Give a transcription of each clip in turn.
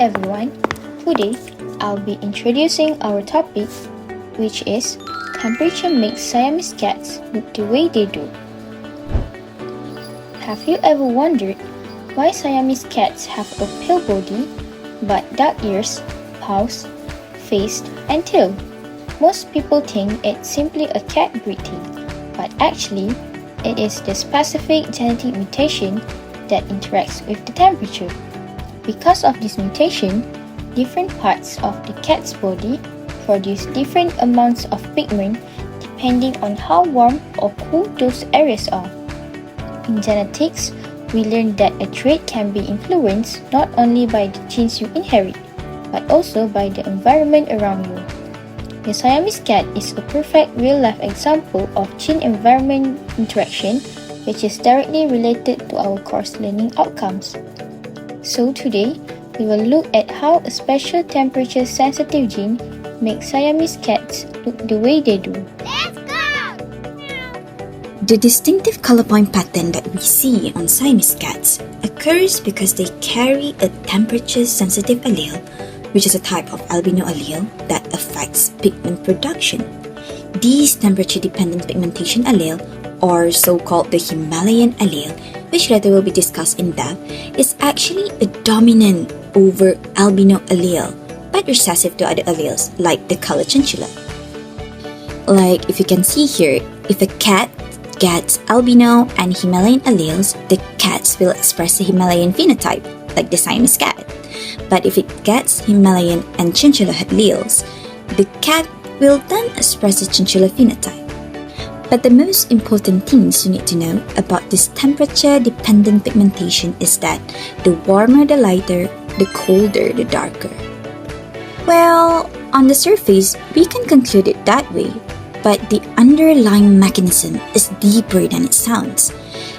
everyone, today I'll be introducing our topic, which is temperature makes Siamese cats look the way they do. Have you ever wondered why Siamese cats have a pale body but dark ears, paws, face and tail? Most people think it's simply a cat breeding, but actually it is the specific genetic mutation that interacts with the temperature. Because of this mutation, different parts of the cat's body produce different amounts of pigment depending on how warm or cool those areas are. In genetics, we learned that a trait can be influenced not only by the genes you inherit, but also by the environment around you. The Siamese cat is a perfect real-life example of gene-environment interaction, which is directly related to our course learning outcomes. So today, we will look at how a special temperature-sensitive gene makes Siamese cats look the way they do. Let's go! The distinctive color point pattern that we see on Siamese cats occurs because they carry a temperature-sensitive allele, which is a type of albino allele that affects pigment production. These temperature-dependent pigmentation allele, or so-called the Himalayan allele, which later will be discussed in depth, is actually a dominant over albino allele, but recessive to other alleles like the color chinchilla. Like if you can see here, if a cat gets albino and Himalayan alleles, the cats will express the Himalayan phenotype, like the Siamese cat. But if it gets Himalayan and chinchilla alleles, the cat will then express the chinchilla phenotype. But the most important things you need to know about this temperature-dependent pigmentation is that the warmer the lighter, the colder the darker. Well, on the surface, we can conclude it that way, but the underlying mechanism is deeper than it sounds.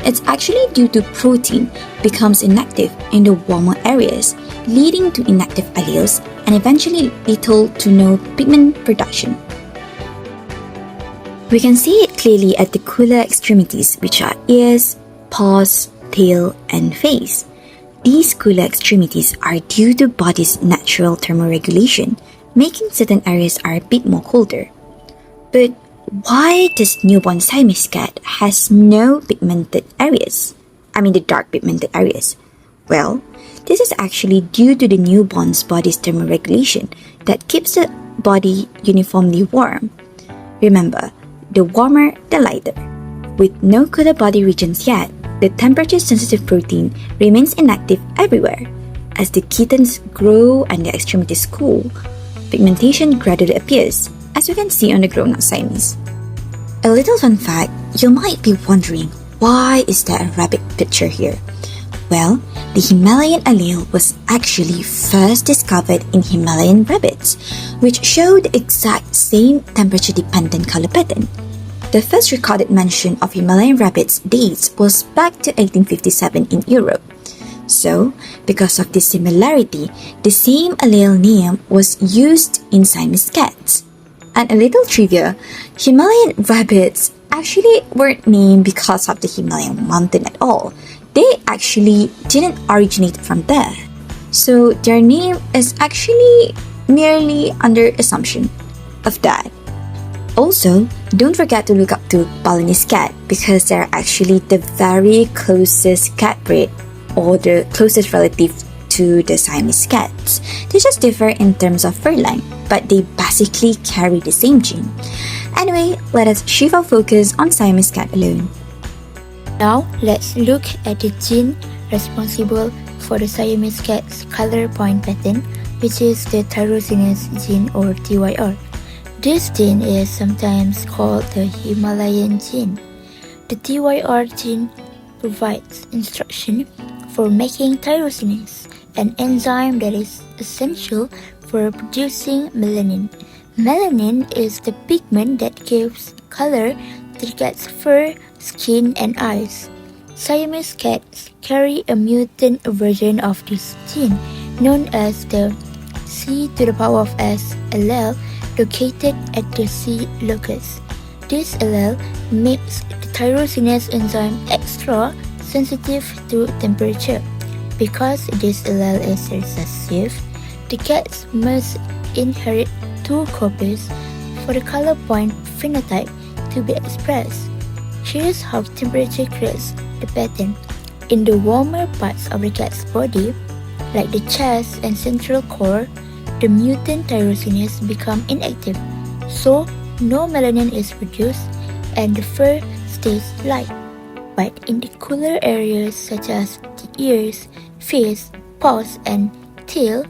It's actually due to protein becomes inactive in the warmer areas, leading to inactive alleles and eventually little to no pigment production. We can see it clearly at the cooler extremities, which are ears, paws, tail, and face. These cooler extremities are due to body's natural thermoregulation, making certain areas are a bit more colder. But why does newborn Siamese cat has no pigmented areas? I mean the dark pigmented areas. Well, this is actually due to the newborn's body's thermoregulation that keeps the body uniformly warm. Remember, the warmer, the lighter. With no cooler body regions yet, the temperature-sensitive protein remains inactive everywhere. As the kittens grow and their extremities cool, pigmentation gradually appears, as you can see on the grown-up Siamese. A little fun fact, you might be wondering, why is there a rabbit picture here? Well, the Himalayan allele was actually first discovered in Himalayan rabbits, which showed the exact same temperature-dependent color pattern. The first recorded mention of Himalayan rabbits dates was back to 1857 in Europe. So, because of this similarity, the same allele name was used in Siamese cats. And a little trivia, Himalayan rabbits actually weren't named because of the Himalayan mountain at all. They actually didn't originate from there. So their name is actually merely under assumption of that. Also, don't forget to look up to Balinese cat because they're actually the very closest cat breed or the closest relative to the Siamese cats. They just differ in terms of fur length, but they basically carry the same gene. Anyway, let us shift our focus on Siamese cat alone. Now, let's look at the gene responsible for the Siamese cat's color point pattern, which is the tyrosinase gene or TYR. This gene is sometimes called the Himalayan gene. The TYR gene provides instruction for making tyrosinase, an enzyme that is essential for producing melanin. Melanin is the pigment that gives color to the cat's fur, skin, and eyes. Siamese cats carry a mutant version of this gene known as the C to the power of S allele located at the C locus. This allele makes the tyrosinase enzyme extra sensitive to temperature. Because this allele is recessive, The cats must inherit two copies for the color point phenotype to be expressed. Here's how temperature creates the pattern. In the warmer parts of the cat's body, like the chest and central core, the mutant tyrosinase become inactive, so no melanin is produced and the fur stays light. But in the cooler areas such as the ears, face, paws, and tail,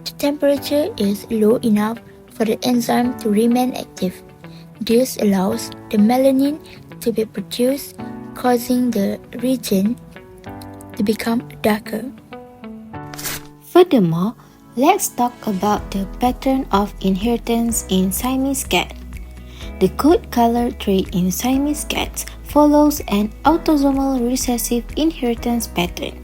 the temperature is low enough for the enzyme to remain active. This allows the melanin to be produced, causing the region to become darker. Furthermore, let's talk about the pattern of inheritance in Siamese cat. The coat color trait in Siamese cats follows an autosomal recessive inheritance pattern.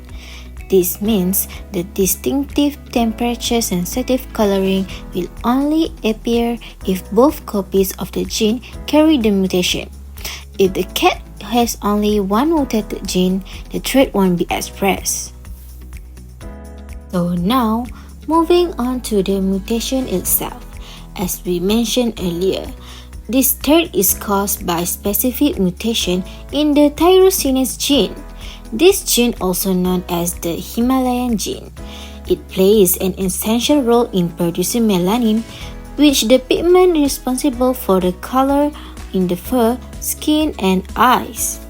This means the distinctive temperature-sensitive coloring will only appear if both copies of the gene carry the mutation. If the cat has only one mutated gene, the trait won't be expressed. So now, moving on to the mutation itself. As we mentioned earlier, this trait is caused by specific mutation in the tyrosinase gene. This gene, also known as the Himalayan gene, it plays an essential role in producing melanin, which the pigment responsible for the color in the fur, skin, and eyes.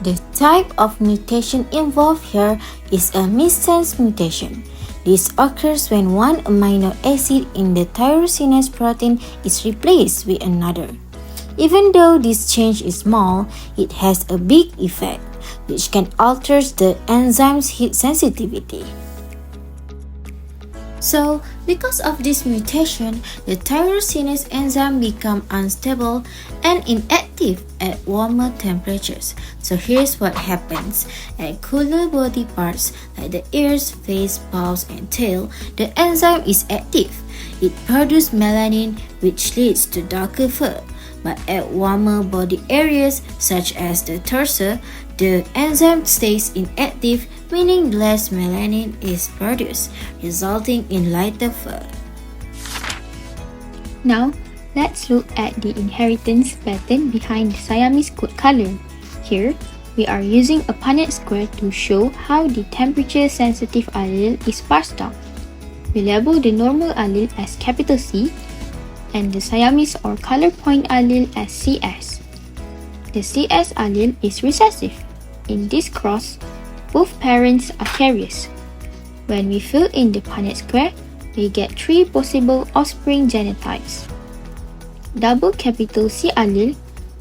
The type of mutation involved here is a missense mutation. This occurs when one amino acid in the tyrosinase protein is replaced with another. Even though this change is small, it has a big effect, which can alter the enzyme's heat sensitivity. So, because of this mutation, the tyrosinase enzyme becomes unstable and inactive at warmer temperatures. So here's what happens. At cooler body parts like the ears, face, paws, and tail, the enzyme is active. It produces melanin, which leads to darker fur. But at warmer body areas such as the torso, the enzyme stays inactive, meaning less melanin is produced, resulting in lighter fur. Now, let's look at the inheritance pattern behind the Siamese coat color. Here, we are using a Punnett square to show how the temperature-sensitive allele is passed down. We label the normal allele as capital C and the Siamese or color point allele as CS. The CS allele is recessive. In this cross, both parents are carriers. When we fill in the Punnett square, we get three possible offspring genotypes. Double capital C allele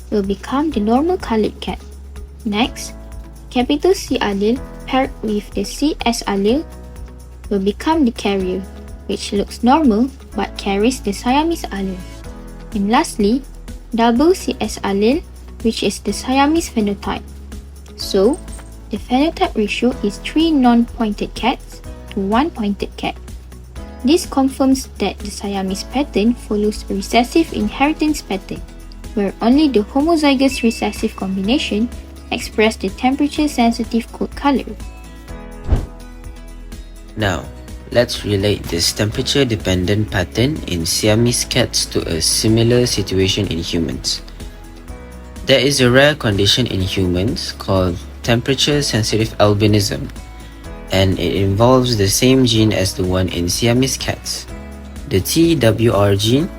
will become the normal colored cat. Next, capital C allele paired with the CS allele will become the carrier, which looks normal but carries the Siamese allele. And lastly, double CS allele, which is the Siamese phenotype. So, the phenotype ratio is 3 non-pointed cats to 1 pointed cat. This confirms that the Siamese pattern follows a recessive inheritance pattern, where only the homozygous recessive combination express the temperature-sensitive coat color. Now, let's relate this temperature-dependent pattern in Siamese cats to a similar situation in humans. There is a rare condition in humans called temperature-sensitive albinism, and it involves the same gene as the one in Siamese cats, the TWR gene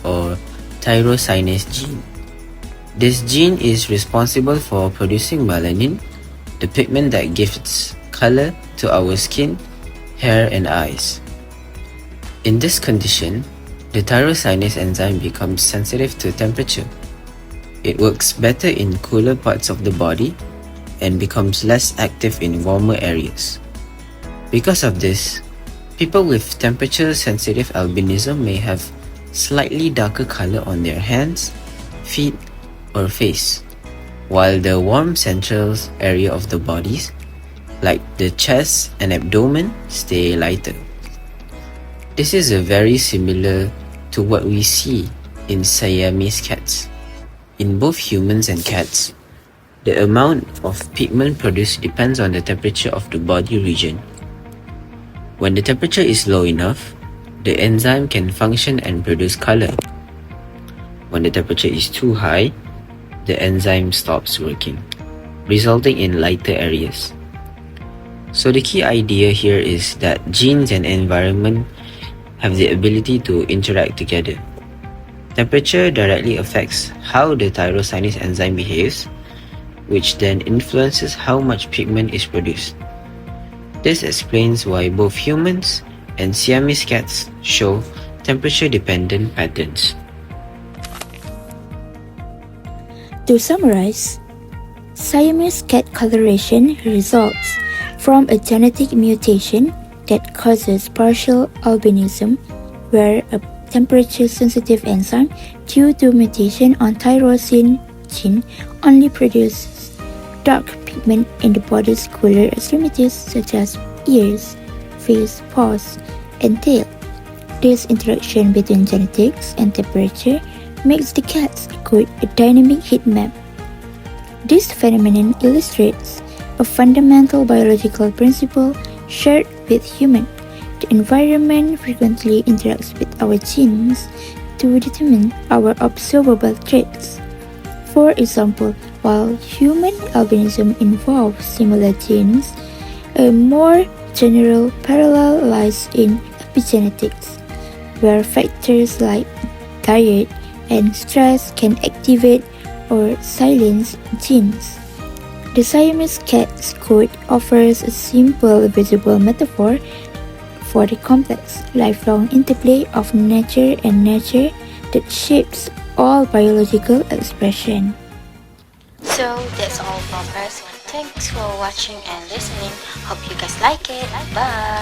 or tyrosinase gene. This gene is responsible for producing melanin, the pigment that gives color to our skin, hair, and eyes. In this condition, the tyrosinase enzyme becomes sensitive to temperature. It works better in cooler parts of the body and becomes less active in warmer areas. Because of this, people with temperature-sensitive albinism may have slightly darker color on their hands, feet, or face, while the warm central area of the bodies, like the chest and abdomen, stay lighter. This is very similar to what we see in Siamese cats. In both humans and cats, the amount of pigment produced depends on the temperature of the body region. When the temperature is low enough, the enzyme can function and produce color. When the temperature is too high, the enzyme stops working, resulting in lighter areas. So the key idea here is that genes and environment have the ability to interact together. Temperature directly affects how the tyrosinase enzyme behaves, which then influences how much pigment is produced. This explains why both humans and Siamese cats show temperature-dependent patterns. To summarize, Siamese cat coloration results from a genetic mutation that causes partial albinism, where a temperature-sensitive enzyme due to mutation on tyrosine gene only produces dark pigment in the body's cooler extremities such as ears, face, paws, and tail. This interaction between genetics and temperature makes the cats exude a dynamic heat map. This phenomenon illustrates a fundamental biological principle shared with humans. The environment frequently interacts with our genes to determine our observable traits. For example, while human albinism involves similar genes, a more general parallel lies in epigenetics, where factors like diet and stress can activate or silence genes. The Siamese cat's coat offers a simple visible metaphor for the complex, lifelong interplay of nature and nurture that shapes all biological expression. So that's all from us. Thanks for watching and listening. Hope you guys like it. Bye.